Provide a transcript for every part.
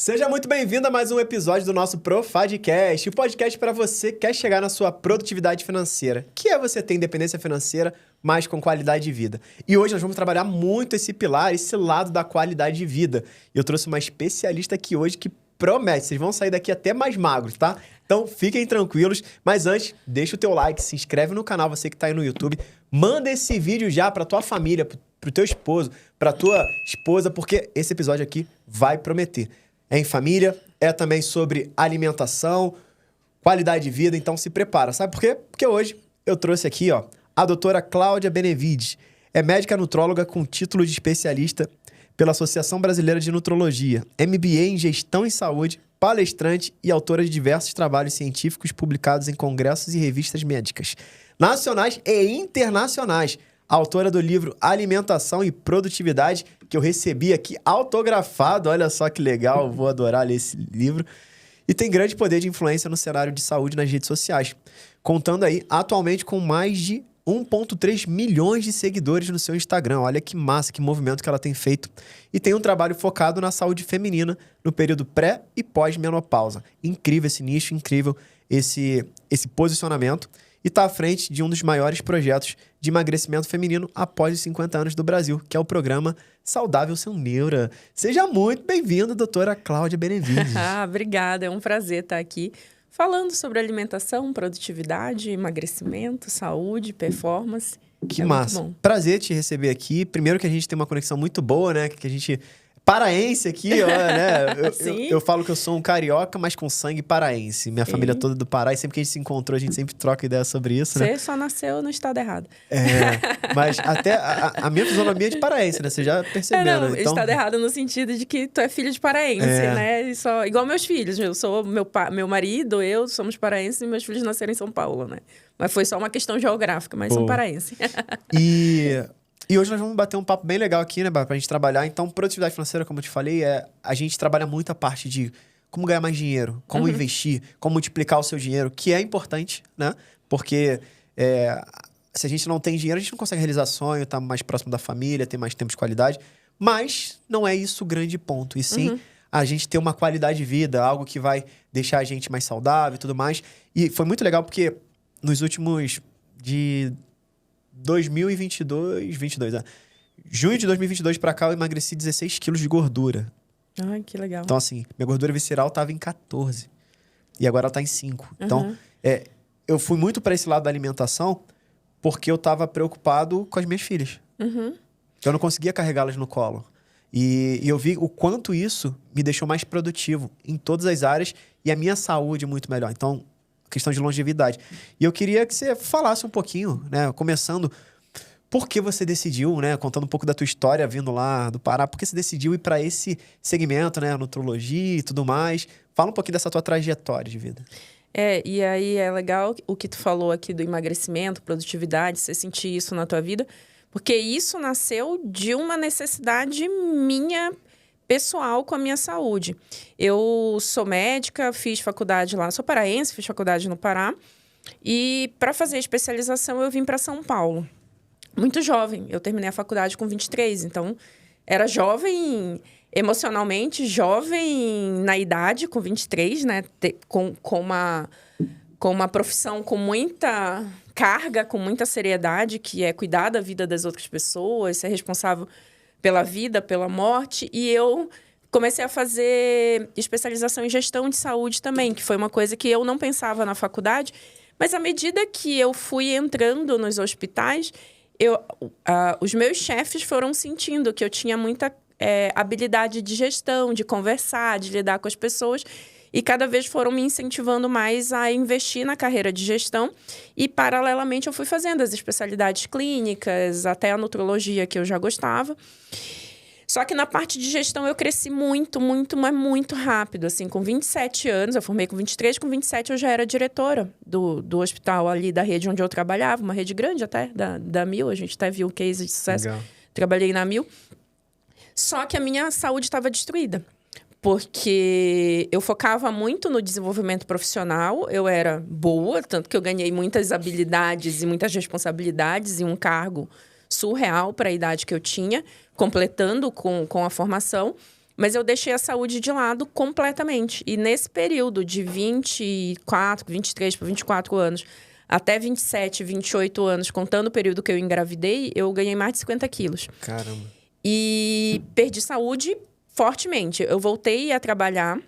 Seja muito bem-vindo a mais um episódio do nosso Profadcast, o podcast para você que quer chegar na sua produtividade financeira, que é você ter independência financeira, mas com qualidade de vida. E hoje nós vamos trabalhar muito esse pilar, esse lado da qualidade de vida. E eu trouxe uma especialista aqui hoje que promete, vocês vão sair daqui até mais magros, tá? Então fiquem tranquilos, mas antes, deixa o teu like, se inscreve no canal, você que tá aí no YouTube, manda esse vídeo já para tua família, pro teu esposo, pra tua esposa, porque esse episódio aqui vai prometer. É em família, é também sobre alimentação, qualidade de vida, então se prepara. Sabe por quê? Porque hoje eu trouxe aqui, ó, a doutora Cláudia Benevides. É médica nutróloga com título de especialista pela Associação Brasileira de Nutrologia, MBA em Gestão em Saúde, palestrante e autora de diversos trabalhos científicos publicados em congressos e revistas médicas, nacionais e internacionais. Autora do livro Alimentação e Produtividade, que eu recebi aqui autografado. Olha só que legal, vou adorar ler esse livro. E tem grande poder de influência no cenário de saúde nas redes sociais, contando aí atualmente com mais de 1,3 milhões de seguidores no seu Instagram. Olha que massa, que movimento que ela tem feito. E tem um trabalho focado na saúde feminina no período pré e pós-menopausa. Incrível esse nicho, incrível esse posicionamento. E está à frente de um dos maiores projetos de emagrecimento feminino após os 50 anos do Brasil, que é o programa Saudável Sem Neura. Seja muito bem-vinda, doutora Cláudia Benevides. Obrigada, é um prazer estar aqui falando sobre alimentação, produtividade, emagrecimento, saúde, performance. Que massa. Muito bom. Prazer te receber aqui. Primeiro que a gente tem uma conexão muito boa, né? Que a gente... Paraense aqui, ó, né? Eu falo que eu sou um carioca, mas com sangue paraense. Minha família toda do Pará, e sempre que a gente se encontrou, a gente sempre troca ideia sobre isso, né? Você só nasceu no estado errado. Mas até a minha fisionomia é de paraense, né? Você já percebeu, né? Então... estado errado no sentido de que tu é filho de paraense, né? E só... Igual meus filhos. Eu sou meu marido, eu somos paraenses e meus filhos nasceram em São Paulo, né? Mas foi só uma questão geográfica, mas são paraenses. E hoje nós vamos bater um papo bem legal aqui, né, pra gente trabalhar. Então, produtividade financeira, como eu te falei, a gente trabalha muito a parte de como ganhar mais dinheiro, como investir, como multiplicar o seu dinheiro, que é importante, né? Porque se a gente não tem dinheiro, a gente não consegue realizar sonho, tá mais próximo da família, ter mais tempo de qualidade. Mas não é isso o grande ponto. E sim, a gente ter uma qualidade de vida, algo que vai deixar a gente mais saudável e tudo mais. E foi muito legal porque nos últimos... de 2022, junho de 2022 pra cá, eu emagreci 16 quilos de gordura. Ai, que legal. Então, assim, minha gordura visceral tava em 14. E agora ela tá em 5. Então, eu fui muito pra esse lado da alimentação porque eu tava preocupado com as minhas filhas. Eu não conseguia carregá-las no colo. E eu vi o quanto isso me deixou mais produtivo em todas as áreas e a minha saúde muito melhor. Então, questão de longevidade. E eu queria que você falasse um pouquinho, né? Começando, por que você decidiu, né? Contando um pouco da tua história vindo lá do Pará, por que você decidiu ir para esse segmento, né? Nutrologia e tudo mais. Fala um pouquinho dessa tua trajetória de vida. E aí é legal o que tu falou aqui do emagrecimento, produtividade, você sentir isso na tua vida, porque isso nasceu de uma necessidade minha pessoal com a minha saúde. Eu sou médica, fiz faculdade lá, sou paraense, fiz faculdade no Pará. E para fazer especialização eu vim para São Paulo. Muito jovem, eu terminei a faculdade com 23, então era jovem emocionalmente, jovem na idade, com 23, né? Com uma profissão com muita carga, com muita seriedade, que é cuidar da vida das outras pessoas, ser responsável pela vida, pela morte, e eu comecei a fazer especialização em gestão de saúde também, que foi uma coisa que eu não pensava na faculdade, mas à medida que eu fui entrando nos hospitais, os meus chefes foram sentindo que eu tinha muita habilidade de gestão, de conversar, de lidar com as pessoas, e cada vez foram me incentivando mais a investir na carreira de gestão. E, paralelamente, eu fui fazendo as especialidades clínicas, até a nutrologia, que eu já gostava. Só que na parte de gestão eu cresci muito, muito, mas muito rápido. Assim, com 27 anos, eu formei com 23, com 27 eu já era diretora do hospital ali da rede onde eu trabalhava, uma rede grande até, da Mil. A gente até viu o case de sucesso. Legal. Trabalhei na Mil. Só que a minha saúde estava destruída. Porque eu focava muito no desenvolvimento profissional, eu era boa, tanto que eu ganhei muitas habilidades e muitas responsabilidades e um cargo surreal para a idade que eu tinha, completando com a formação. Mas eu deixei a saúde de lado completamente. E nesse período de 23 para 24 anos, até 27, 28 anos, contando o período que eu engravidei, eu ganhei mais de 50 quilos. Caramba. E perdi saúde fortemente. Eu voltei a trabalhar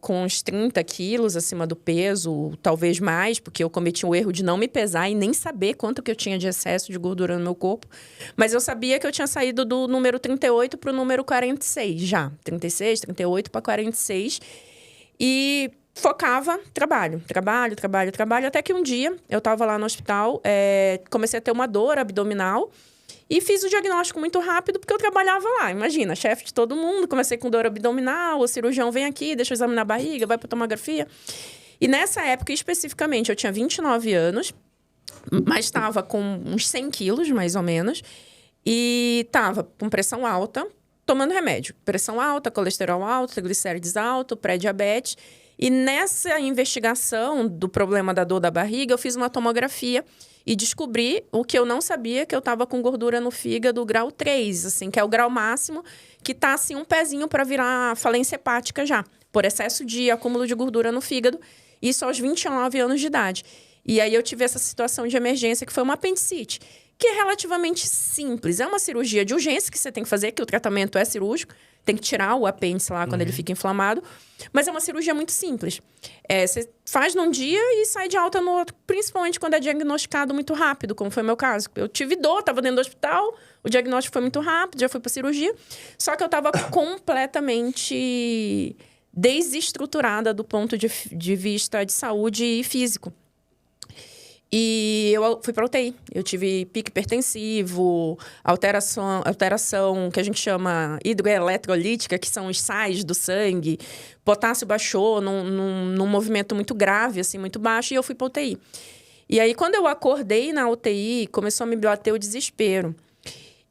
com uns 30 quilos acima do peso, talvez mais, porque eu cometi o erro de não me pesar e nem saber quanto que eu tinha de excesso de gordura no meu corpo. Mas eu sabia que eu tinha saído do número 38 para o número 46 já. 36, 38 para 46. E focava trabalho, até que um dia eu estava lá no hospital, comecei a ter uma dor abdominal. E fiz o diagnóstico muito rápido, porque eu trabalhava lá. Imagina, chefe de todo mundo, comecei com dor abdominal, o cirurgião vem aqui, deixa eu examinar a barriga, vai para tomografia. E nessa época, especificamente, eu tinha 29 anos, mas estava com uns 100 quilos, mais ou menos, e estava com pressão alta, tomando remédio. Pressão alta, colesterol alto, triglicérides alto, pré-diabetes. E nessa investigação do problema da dor da barriga, eu fiz uma tomografia e descobri o que eu não sabia, que eu estava com gordura no fígado grau 3, assim, que é o grau máximo, que tá assim um pezinho para virar falência hepática já, por excesso de acúmulo de gordura no fígado, isso aos 29 anos de idade. E aí eu tive essa situação de emergência, que foi uma apendicite, que é relativamente simples. É uma cirurgia de urgência que você tem que fazer, que o tratamento é cirúrgico, tem que tirar o apêndice lá quando ele fica inflamado. Mas é uma cirurgia muito simples. Você faz num dia e sai de alta no outro, principalmente quando é diagnosticado muito rápido, como foi o meu caso. Eu tive dor, estava dentro do hospital, o diagnóstico foi muito rápido, já fui para cirurgia. Só que eu estava completamente desestruturada do ponto de vista de saúde e físico. E eu fui para UTI. Eu tive pique hipertensivo, alteração que a gente chama hidroeletrolítica, que são os sais do sangue. Potássio baixou num movimento muito grave, assim, muito baixo, e eu fui para UTI. E aí, quando eu acordei na UTI, começou a me bater o desespero.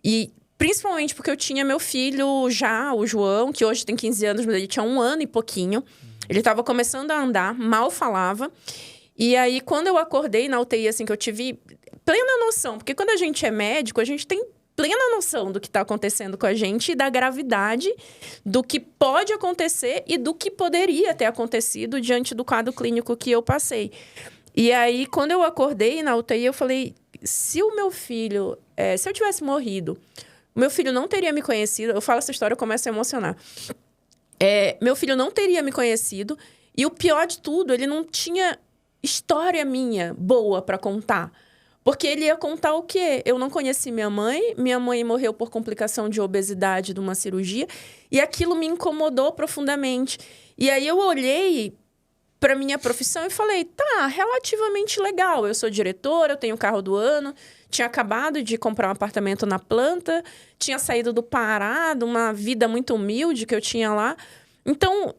E principalmente porque eu tinha meu filho já, o João, que hoje tem 15 anos, mas ele tinha 1 ano e pouquinho. Ele estava começando a andar, mal falava. E aí, quando eu acordei na UTI, assim, que eu tive plena noção, porque quando a gente é médico, a gente tem plena noção do que está acontecendo com a gente e da gravidade do que pode acontecer e do que poderia ter acontecido diante do quadro clínico que eu passei. E aí, quando eu acordei na UTI, eu falei, se o meu filho... se eu tivesse morrido, o meu filho não teria me conhecido. Eu falo essa história, eu começo a emocionar. Meu filho não teria me conhecido. E o pior de tudo, ele não tinha história minha boa para contar. Porque ele ia contar o quê? Eu não conheci minha mãe morreu por complicação de obesidade de uma cirurgia, e aquilo me incomodou profundamente. E aí eu olhei para minha profissão e falei, tá, relativamente legal. Eu sou diretora, eu tenho o carro do ano, tinha acabado de comprar um apartamento na Planta, tinha saído do Pará, de uma vida muito humilde que eu tinha lá. Então,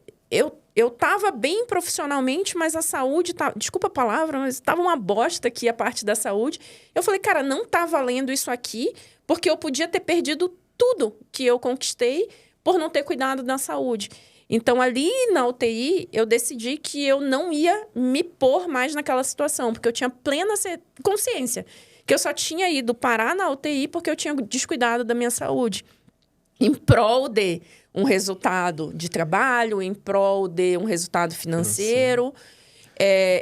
eu tava bem profissionalmente, mas a saúde... Desculpa a palavra, mas tava uma bosta aqui a parte da saúde. Eu falei, cara, não tá valendo isso aqui, porque eu podia ter perdido tudo que eu conquistei por não ter cuidado da saúde. Então, ali na UTI, eu decidi que eu não ia me pôr mais naquela situação, porque eu tinha plena consciência que eu só tinha ido parar na UTI porque eu tinha descuidado da minha saúde. Em prol de um resultado de trabalho, em prol de um resultado financeiro.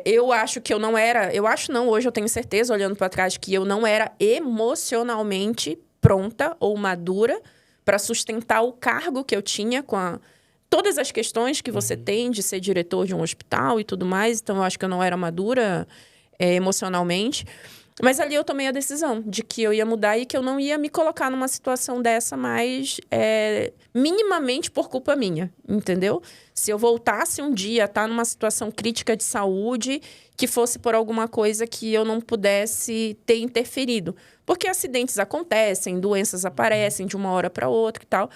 Eu acho que eu não era... Eu acho não, hoje eu tenho certeza, olhando para trás, que eu não era emocionalmente pronta ou madura para sustentar o cargo que eu tinha com todas as questões que você tem de ser diretor de um hospital e tudo mais. Então, eu acho que eu não era madura emocionalmente. Mas ali eu tomei a decisão de que eu ia mudar e que eu não ia me colocar numa situação dessa mais minimamente por culpa minha, entendeu? Se eu voltasse um dia a estar numa situação crítica de saúde, que fosse por alguma coisa que eu não pudesse ter interferido. Porque acidentes acontecem, doenças aparecem de uma hora para outra e tal.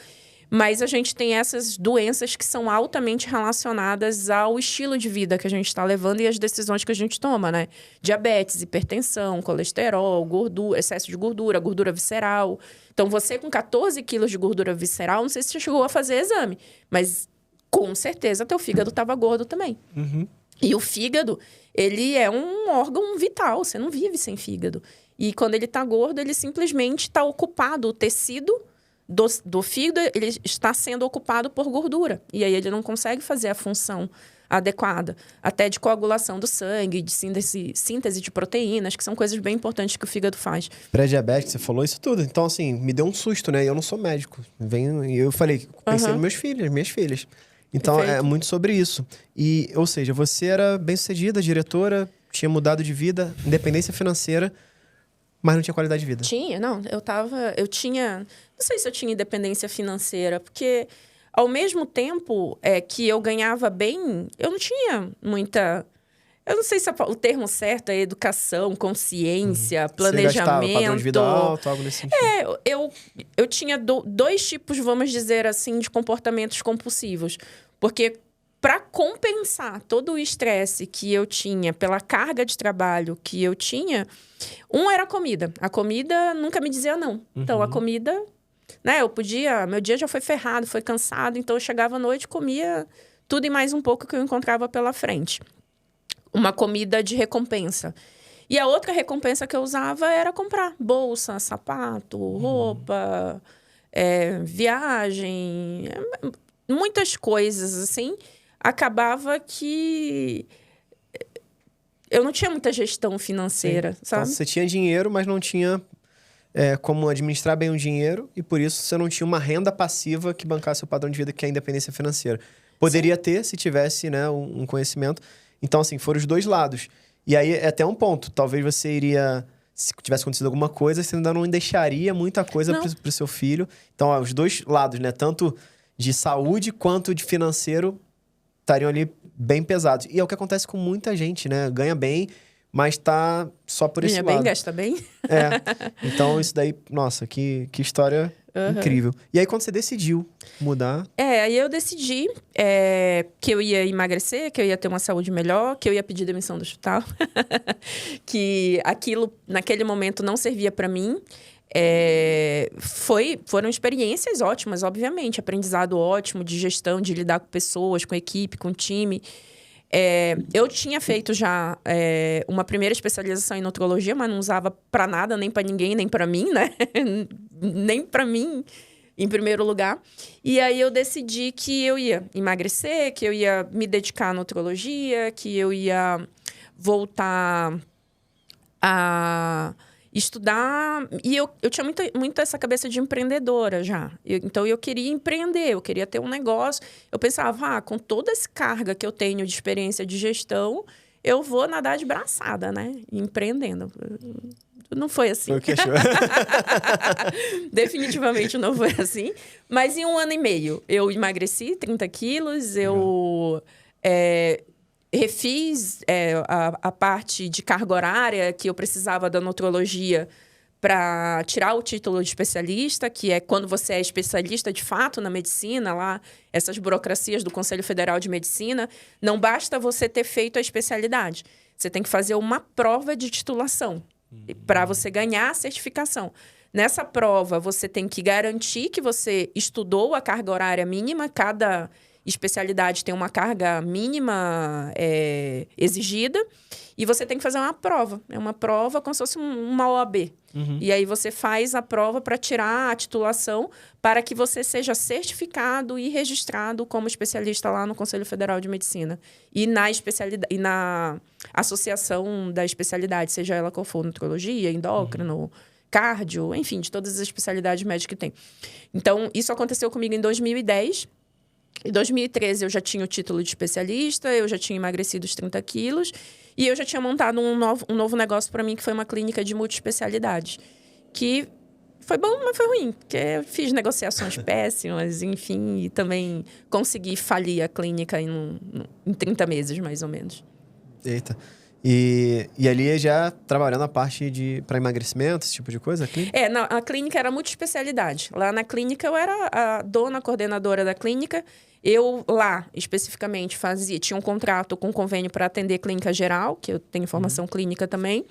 Mas a gente tem essas doenças que são altamente relacionadas ao estilo de vida que a gente está levando e as decisões que a gente toma, né? Diabetes, hipertensão, colesterol, gordura, excesso de gordura, gordura visceral. Então, você com 14 quilos de gordura visceral, não sei se você chegou a fazer exame, mas com certeza teu fígado estava gordo também. E o fígado, ele é um órgão vital, você não vive sem fígado. E quando ele está gordo, ele simplesmente está ocupado o tecido do fígado, ele está sendo ocupado por gordura. E aí ele não consegue fazer a função adequada, até de coagulação do sangue, de síntese de proteínas, que são coisas bem importantes que o fígado faz. Pré-diabetes, você falou isso tudo. Então, assim, me deu um susto, né? Eu não sou médico. E eu falei, pensei nos meus filhos, minhas filhas. Então, Perfeito. é muito sobre isso. E, ou seja, você era bem-sucedida, diretora, tinha mudado de vida, independência financeira, mas não tinha qualidade de vida. Eu tinha, não sei se eu tinha independência financeira, porque ao mesmo tempo que eu ganhava bem, eu não tinha muita, eu não sei se o termo certo é educação, consciência, planejamento. Você gastava padrão de vida alto, algo nesse sentido. Eu tinha dois tipos, vamos dizer assim, de comportamentos compulsivos. Porque para compensar todo o estresse que eu tinha pela carga de trabalho que eu tinha, era a comida. A comida nunca me dizia não. Então, a comida, né? Meu dia já foi ferrado, foi cansado. Então, eu chegava à noite e comia tudo e mais um pouco que eu encontrava pela frente. Uma comida de recompensa. E a outra recompensa que eu usava era comprar bolsa, sapato, roupa, viagem, muitas coisas, assim. Acabava que eu não tinha muita gestão financeira, sabe? Então, você tinha dinheiro, mas não tinha como administrar bem o dinheiro, e por isso você não tinha uma renda passiva que bancasse o padrão de vida, que é a independência financeira. Poderia ter, se tivesse, né, um conhecimento. Então, assim, foram os dois lados. E aí, é até um ponto. Talvez você iria... Se tivesse acontecido alguma coisa, você ainda não deixaria muita coisa para o seu filho. Então, os dois lados, né? Tanto de saúde quanto de financeiro estariam ali bem pesados. E é o que acontece com muita gente, né? Ganha bem, mas tá só por esse lado. Ganha bem, gasta bem. Então, isso daí... Nossa, que história incrível. E aí, quando você decidiu mudar... Aí eu decidi que eu ia emagrecer, que eu ia ter uma saúde melhor, que eu ia pedir demissão do hospital. Que aquilo, naquele momento, não servia para mim. Foram experiências ótimas, obviamente. Aprendizado ótimo de gestão, de lidar com pessoas, com equipe, com time. Eu tinha feito já uma primeira especialização em nutrologia, mas não usava para nada, nem para ninguém, nem para mim, né? Nem para mim, em primeiro lugar. E aí eu decidi que eu ia emagrecer, que eu ia me dedicar à nutrologia, que eu ia voltar a estudar. E eu tinha muito essa cabeça de empreendedora já. Então, eu queria empreender, eu queria ter um negócio. Eu pensava, com toda essa carga que eu tenho de experiência de gestão, eu vou nadar de braçada, né? Empreendendo. Não foi assim. Foi o que achou. Definitivamente não foi assim. Mas em 1 ano e meio, eu emagreci 30 quilos, eu... refiz a parte de carga horária que eu precisava da nutrologia para tirar o título de especialista, que é quando você é especialista de fato na medicina, lá, essas burocracias do Conselho Federal de Medicina. Não basta você ter feito a especialidade. Você tem que fazer uma prova de titulação para você ganhar a certificação. Nessa prova, você tem que garantir que você estudou a carga horária mínima. Cada especialidade tem uma carga mínima exigida, e você tem que fazer uma prova. É uma prova como se fosse uma OAB. E aí você faz a prova para tirar a titulação, para que você seja certificado e registrado como especialista lá no Conselho Federal de Medicina. E na Associação da Especialidade, seja ela qual for, nutrologia, endócrino, cardio, enfim, de todas as especialidades médicas que tem. Então, isso aconteceu comigo em 2010. Em 2013, eu já tinha o título de especialista, eu já tinha emagrecido os 30 quilos e eu já tinha montado um novo negócio para mim, que foi uma clínica de multiespecialidade. Que foi bom, mas foi ruim, porque eu fiz negociações péssimas, enfim, e também consegui falir a clínica em 30 meses, mais ou menos. Eita. E ali já trabalhando a parte para emagrecimento, esse tipo de coisa? A clínica era multiespecialidade. Lá na clínica, eu era a dona coordenadora da clínica. Eu, lá, especificamente, tinha um contrato com convênio para atender clínica geral, que eu tenho formação clínica também.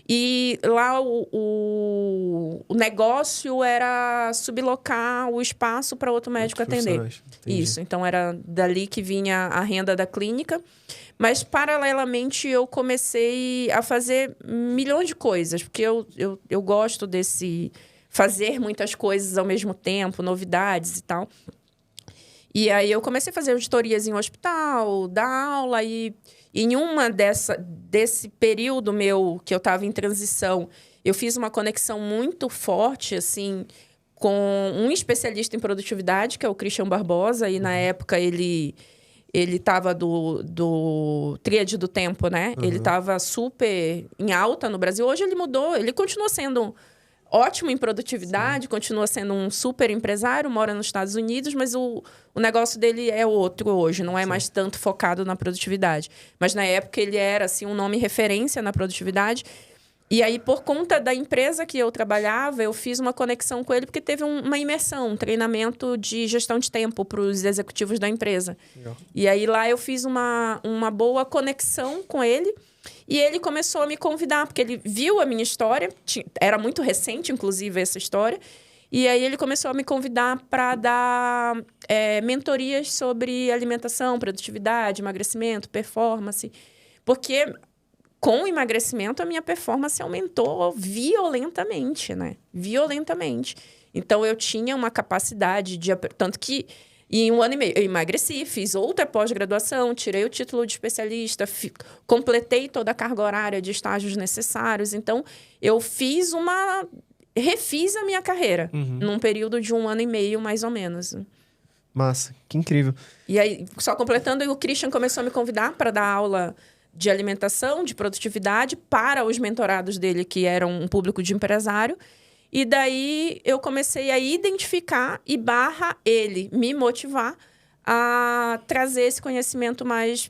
E lá o negócio era sublocar o espaço para outro médico atender. Isso, então era dali que vinha a renda da clínica. Mas, paralelamente, eu comecei a fazer milhões de coisas, porque eu gosto desse fazer muitas coisas ao mesmo tempo, novidades e tal. E aí eu comecei a fazer auditorias em hospital, dar aula, e em desse período meu que eu estava em transição, eu fiz uma conexão muito forte, assim, com um especialista em produtividade, que é o Christian Barbosa, e na época ele estava do Tríade do Tempo, né? Ele estava super em alta no Brasil. Hoje ele mudou, ele continua sendo ótimo em produtividade, continua sendo um super empresário, mora nos Estados Unidos, mas o negócio dele é outro hoje, não é mais tanto focado na produtividade. Mas na época ele era assim, um nome referência na produtividade. E aí, por conta da empresa que eu trabalhava, eu fiz uma conexão com ele, porque teve uma imersão, um treinamento de gestão de tempo para os executivos da empresa. Legal. E aí, lá eu fiz uma boa conexão com ele. E ele começou a me convidar, porque ele viu a minha história. Era muito recente, inclusive, essa história. E aí, ele começou a me convidar para dar mentorias sobre alimentação, produtividade, emagrecimento, performance. Porque com o emagrecimento, a minha performance aumentou violentamente, né? Violentamente. Então, eu tinha uma capacidade de... Tanto que, em 1 ano e meio, eu emagreci, fiz outra pós-graduação, tirei o título de especialista, completei toda a carga horária de estágios necessários. Então, eu refiz a minha carreira num período de 1 ano e meio, mais ou menos. Massa, que incrível. E aí, só completando, o Christian começou a me convidar para dar aula de alimentação, de produtividade, para os mentorados dele, que eram um público de empresário. E daí eu comecei a identificar e ele me motivar a trazer esse conhecimento mais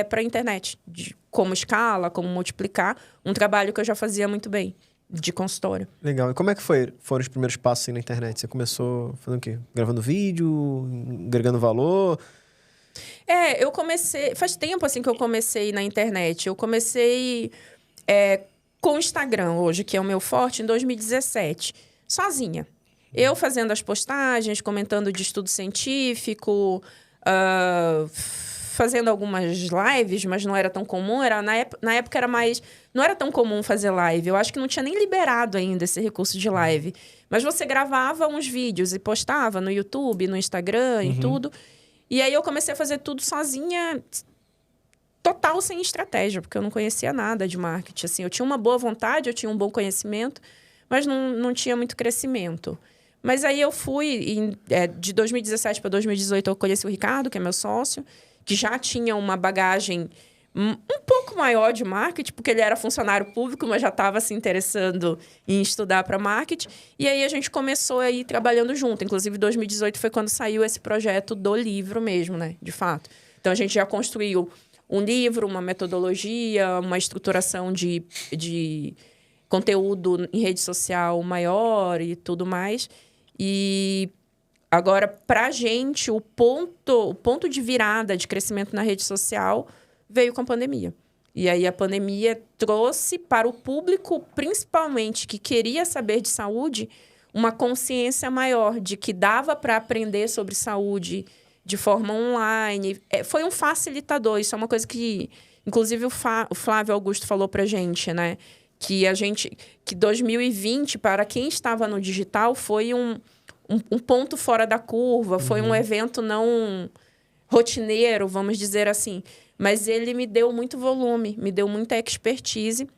para a internet, de como escala, como multiplicar, um trabalho que eu já fazia muito bem, de consultório. Legal. E como é que foram os primeiros passos aí na internet? Você começou fazendo o quê? Gravando vídeo, agregando valor? Eu comecei... Faz tempo, assim, que eu comecei na internet. Eu comecei com o Instagram hoje, que é o meu forte, em 2017. Sozinha. Eu fazendo as postagens, comentando de estudo científico, fazendo algumas lives, mas não era tão comum. Na época era mais... Não era tão comum fazer live. Eu acho que não tinha nem liberado ainda esse recurso de live. Mas você gravava uns vídeos e postava no YouTube, no Instagram e tudo. E aí eu comecei a fazer tudo sozinha, total sem estratégia, porque eu não conhecia nada de marketing. Assim, eu tinha uma boa vontade, eu tinha um bom conhecimento, mas não tinha muito crescimento. Mas aí eu fui, de 2017 para 2018, eu conheci o Ricardo, que é meu sócio, que já tinha uma bagagem um pouco maior de marketing, porque ele era funcionário público, mas já estava se interessando em estudar para marketing. E aí a gente começou a ir trabalhando junto. Inclusive, 2018 foi quando saiu esse projeto do livro mesmo, né? De fato. Então, a gente já construiu um livro, uma metodologia, uma estruturação de conteúdo em rede social maior e tudo mais. E agora, para a gente, o ponto de virada de crescimento na rede social veio com a pandemia. E aí a pandemia trouxe para o público, principalmente que queria saber de saúde, uma consciência maior de que dava para aprender sobre saúde de forma online. Foi um facilitador. Isso é uma coisa que, inclusive, o Flávio Augusto falou para a gente, né? Que 2020, para quem estava no digital, foi um ponto fora da curva. Foi um evento não rotineiro, vamos dizer assim. Mas ele me deu muito volume, me deu muita expertise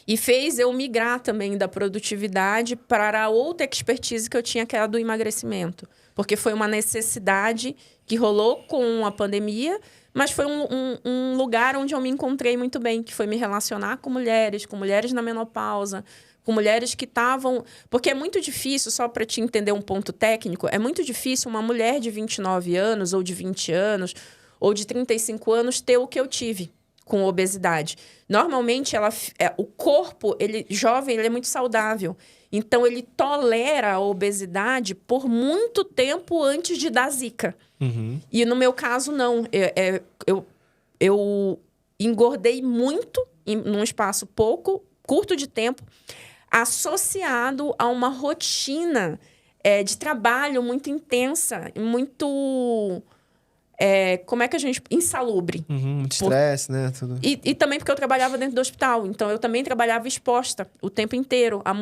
e fez eu migrar também da produtividade para a outra expertise que eu tinha, que era do emagrecimento. Porque foi uma necessidade que rolou com a pandemia, mas foi um lugar onde eu me encontrei muito bem, que foi me relacionar com mulheres na menopausa, com mulheres que estavam... Porque é muito difícil, só para te entender um ponto técnico, é muito difícil uma mulher de 29 anos ou de 20 anos... ou de 35 anos, ter o que eu tive com obesidade. Normalmente, o corpo jovem ele é muito saudável. Então, ele tolera a obesidade por muito tempo antes de dar zika. E, no meu caso, não. Eu engordei muito num espaço curto de tempo, associado a uma rotina de trabalho muito intensa, muito... como é que a gente... Insalubre. Muito estresse, né? Tudo. E também porque eu trabalhava dentro do hospital. Então, eu também trabalhava exposta o tempo inteiro a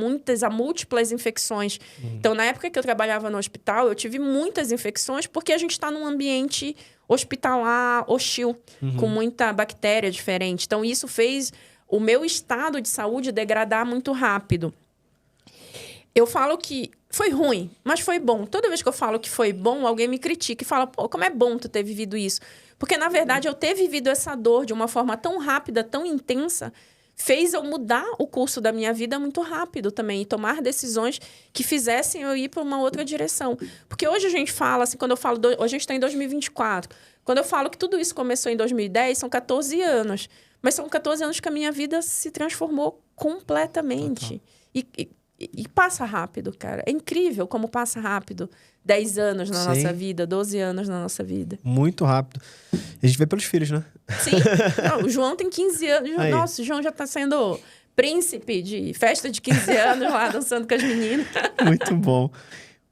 múltiplas infecções. Então, na época que eu trabalhava no hospital, eu tive muitas infecções porque a gente está num ambiente hospitalar hostil, com muita bactéria diferente. Então, isso fez o meu estado de saúde degradar muito rápido. Eu falo que foi ruim, mas foi bom. Toda vez que eu falo que foi bom, alguém me critica e fala, pô, como é bom tu ter vivido isso. Porque, na verdade, eu ter vivido essa dor de uma forma tão rápida, tão intensa, fez eu mudar o curso da minha vida muito rápido também. E tomar decisões que fizessem eu ir para uma outra direção. Porque hoje a gente fala, assim, quando eu falo... Hoje a gente está em 2024. Quando eu falo que tudo isso começou em 2010, são 14 anos. Mas são 14 anos que a minha vida se transformou completamente. E passa rápido, cara. É incrível como passa rápido. 10 anos na nossa vida, 12 anos na nossa vida. Muito rápido. A gente vê pelos filhos, né? Sim. Não, o João tem 15 anos. Aí. Nossa, o João já tá sendo príncipe de festa de 15 anos lá, dançando com as meninas. Muito bom.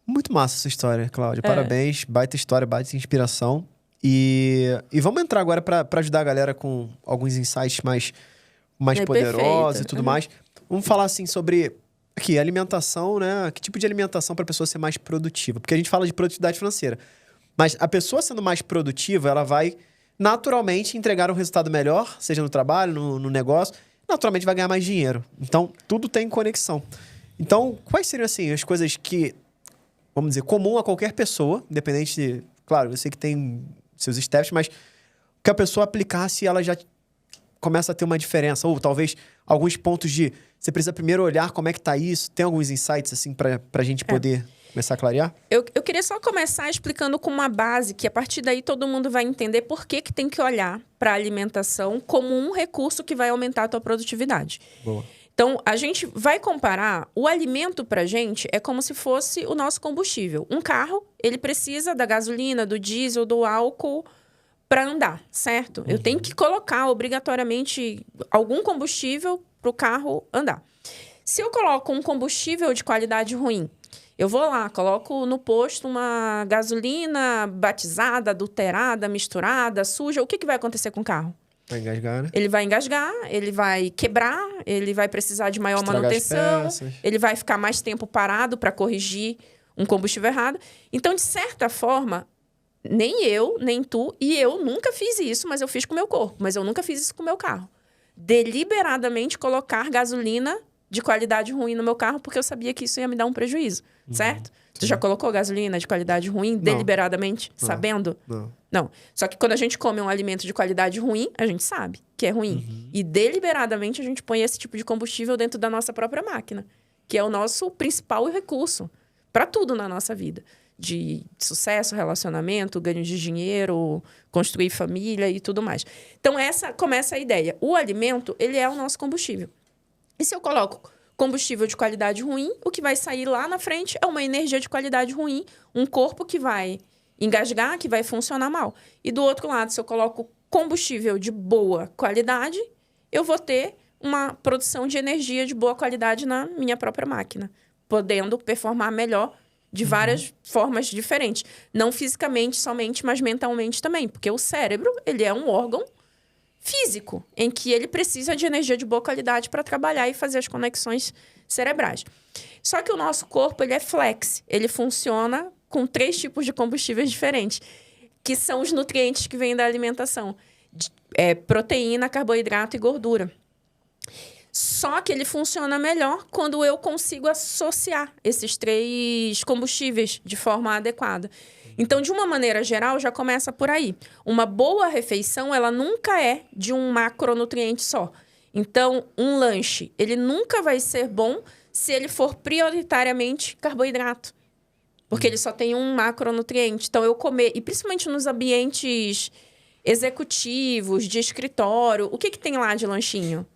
Muito massa essa história, Cláudia. Parabéns. Baita história, baita inspiração. E vamos entrar agora para ajudar a galera com alguns insights mais poderosos e tudo mais. Vamos falar assim sobre aqui, alimentação, né? Que tipo de alimentação para a pessoa ser mais produtiva? Porque a gente fala de produtividade financeira. Mas a pessoa sendo mais produtiva, ela vai naturalmente entregar um resultado melhor, seja no trabalho, no negócio, naturalmente vai ganhar mais dinheiro. Então, tudo tem conexão. Então, quais seriam assim as coisas que, vamos dizer, comum a qualquer pessoa, independente de... Claro, eu sei que tem seus steps, mas que a pessoa aplicasse, ela já começa a ter uma diferença. Ou talvez alguns pontos de... Você precisa primeiro olhar como é que tá isso. Tem alguns insights, assim, pra gente poder começar a clarear? Eu queria só começar explicando com uma base, que a partir daí todo mundo vai entender por que tem que olhar para a alimentação como um recurso que vai aumentar a tua produtividade. Boa. Então, a gente vai comparar... O alimento pra gente é como se fosse o nosso combustível. Um carro, ele precisa da gasolina, do diesel, do álcool para andar, certo? Eu tenho que colocar obrigatoriamente algum combustível para o carro andar. Se eu coloco um combustível de qualidade ruim, eu vou lá, coloco no posto uma gasolina batizada, adulterada, misturada, suja, o que vai acontecer com o carro? Vai engasgar, né? Ele vai engasgar, ele vai quebrar, ele vai precisar de maior manutenção, ele vai ficar mais tempo parado para corrigir um combustível errado. Então, de certa forma, nem eu, nem tu, e eu nunca fiz isso, mas eu fiz com o meu corpo, mas eu nunca fiz isso com o meu carro. Deliberadamente colocar gasolina de qualidade ruim no meu carro, porque eu sabia que isso ia me dar um prejuízo, certo? Tu já colocou gasolina de qualidade ruim deliberadamente, sabendo? Não. Só que quando a gente come um alimento de qualidade ruim, a gente sabe que é ruim. E deliberadamente a gente põe esse tipo de combustível dentro da nossa própria máquina, que é o nosso principal recurso para tudo na nossa vida. De sucesso, relacionamento, ganho de dinheiro, construir família e tudo mais. Então, essa começa a ideia. O alimento, ele é o nosso combustível. E se eu coloco combustível de qualidade ruim, o que vai sair lá na frente é uma energia de qualidade ruim, um corpo que vai engasgar, que vai funcionar mal. E do outro lado, se eu coloco combustível de boa qualidade, eu vou ter uma produção de energia de boa qualidade na minha própria máquina, podendo performar melhor de várias formas diferentes. Não fisicamente somente, mas mentalmente também. Porque o cérebro, ele é um órgão físico, em que ele precisa de energia de boa qualidade para trabalhar e fazer as conexões cerebrais. Só que o nosso corpo, ele é flex. Ele funciona com 3 tipos de combustíveis diferentes, que são os nutrientes que vêm da alimentação. Proteína, carboidrato e gordura. Só que ele funciona melhor quando eu consigo associar esses 3 combustíveis de forma adequada. Então, de uma maneira geral, já começa por aí. Uma boa refeição, ela nunca é de um macronutriente só. Então, um lanche, ele nunca vai ser bom se ele for prioritariamente carboidrato. Porque ele só tem um macronutriente. Então, eu comer... E principalmente nos ambientes executivos, de escritório, o que tem lá de lanchinho?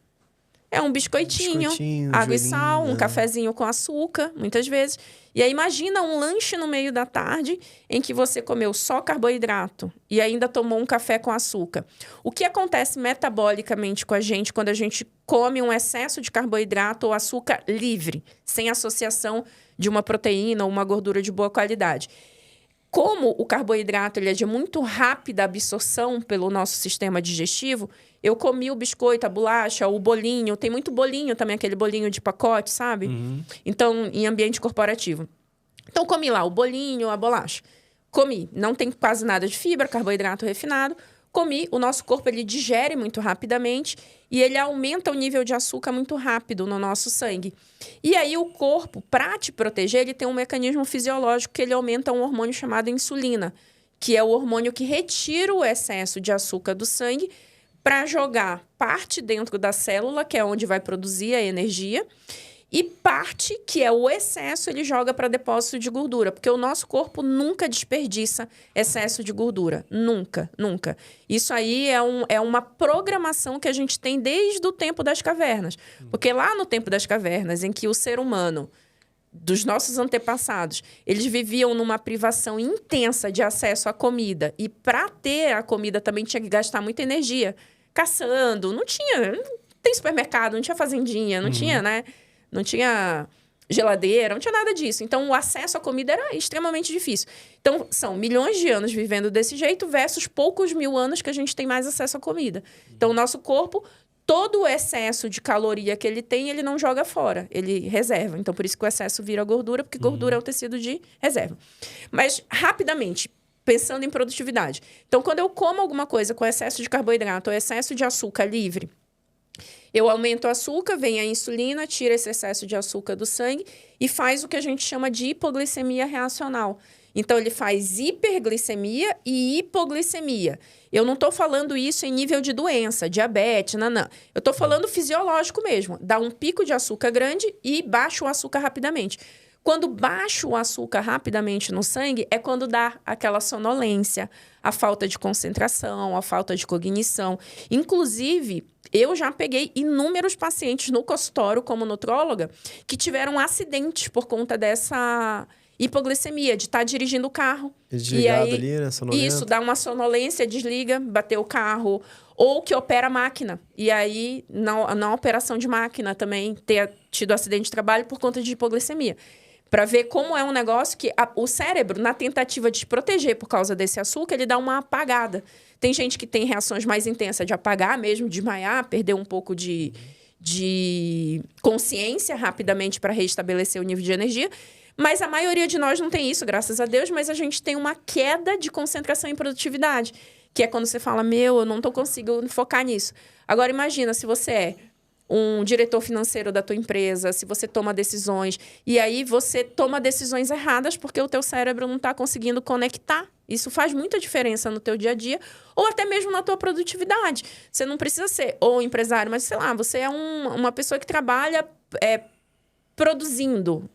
É um biscoitinho, água e sal, um cafezinho com açúcar, muitas vezes. E aí, imagina um lanche no meio da tarde em que você comeu só carboidrato e ainda tomou um café com açúcar. O que acontece metabolicamente com a gente quando a gente come um excesso de carboidrato ou açúcar livre, sem associação de uma proteína ou uma gordura de boa qualidade? Como o carboidrato ele é de muito rápida absorção pelo nosso sistema digestivo, eu comi o biscoito, a bolacha, o bolinho. Tem muito bolinho também, aquele bolinho de pacote, sabe? Então, em ambiente corporativo. Então, comi lá o bolinho, a bolacha. Comi. Não tem quase nada de fibra, carboidrato refinado. Comi. O nosso corpo, ele digere muito rapidamente e ele aumenta o nível de açúcar muito rápido no nosso sangue. E aí, o corpo, para te proteger, ele tem um mecanismo fisiológico que ele aumenta um hormônio chamado insulina, que é o hormônio que retira o excesso de açúcar do sangue para jogar parte dentro da célula, que é onde vai produzir a energia, e parte, que é o excesso, ele joga para depósito de gordura. Porque o nosso corpo nunca desperdiça excesso de gordura. Nunca, nunca. Isso aí é uma programação que a gente tem desde o tempo das cavernas. Porque lá no tempo das cavernas, em que o ser humano, dos nossos antepassados, eles viviam numa privação intensa de acesso à comida. E para ter a comida também tinha que gastar muita energia. Caçando, não tem supermercado, não tinha fazendinha, não tinha, né? Não tinha geladeira, não tinha nada disso. Então, o acesso à comida era extremamente difícil. Então, são milhões de anos vivendo desse jeito versus poucos mil anos que a gente tem mais acesso à comida. Então, o nosso corpo, todo o excesso de caloria que ele tem, ele não joga fora, ele reserva. Então, por isso que o excesso vira gordura, porque gordura é o tecido de reserva. Mas, rapidamente, pensando em produtividade. Então, quando eu como alguma coisa com excesso de carboidrato ou excesso de açúcar livre, eu aumento o açúcar, vem a insulina, tira esse excesso de açúcar do sangue e faz o que a gente chama de hipoglicemia reacional. Então, ele faz hiperglicemia e hipoglicemia. Eu não estou falando isso em nível de doença, diabetes, não. Eu estou falando fisiológico mesmo. Dá um pico de açúcar grande e baixa o açúcar rapidamente. Quando baixa o açúcar rapidamente no sangue, é quando dá aquela sonolência, a falta de concentração, a falta de cognição. Inclusive, eu já peguei inúmeros pacientes no consultório, como nutróloga, que tiveram acidentes por conta dessa hipoglicemia, de estar dirigindo o carro. Desligado e aí, ali, né? Sonolento. Isso, dá uma sonolência, desliga, bateu o carro. Ou que opera a máquina. E aí, na operação de máquina também, ter tido acidente de trabalho por conta de hipoglicemia. Para ver como é um negócio que o cérebro, na tentativa de se proteger por causa desse açúcar, ele dá uma apagada. Tem gente que tem reações mais intensas de apagar mesmo, desmaiar, perder um pouco de consciência rapidamente para restabelecer o nível de energia. Mas a maioria de nós não tem isso, graças a Deus, mas a gente tem uma queda de concentração e produtividade, que é quando você fala, eu não estou conseguindo focar nisso. Agora, imagina se você é um diretor financeiro da tua empresa, se você toma decisões, e aí você toma decisões erradas porque o teu cérebro não está conseguindo conectar. Isso faz muita diferença no teu dia a dia, ou até mesmo na tua produtividade. Você não precisa ser ou empresário, mas, sei lá, você é uma pessoa que trabalha produzindo,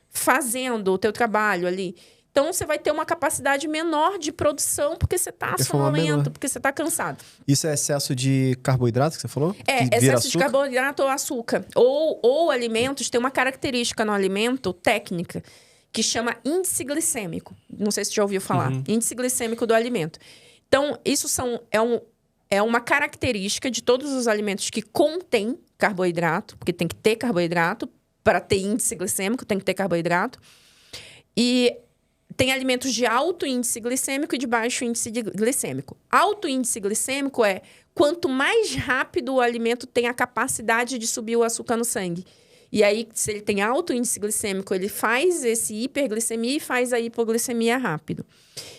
fazendo o teu trabalho ali. Então, você vai ter uma capacidade menor de produção porque você está sonolento, porque você está cansado. Isso é excesso de carboidrato que você falou? Excesso de carboidrato ou açúcar. Ou alimentos, tem uma característica no alimento, técnica, que chama índice glicêmico. Não sei se você já ouviu falar. Índice glicêmico do alimento. Então, isso é uma característica de todos os alimentos que contêm carboidrato, porque tem que ter carboidrato. Para ter índice glicêmico, tem que ter carboidrato. E tem alimentos de alto índice glicêmico e de baixo índice glicêmico. Alto índice glicêmico é quanto mais rápido o alimento tem a capacidade de subir o açúcar no sangue. E aí, se ele tem alto índice glicêmico, ele faz esse hiperglicemia e faz a hipoglicemia rápido.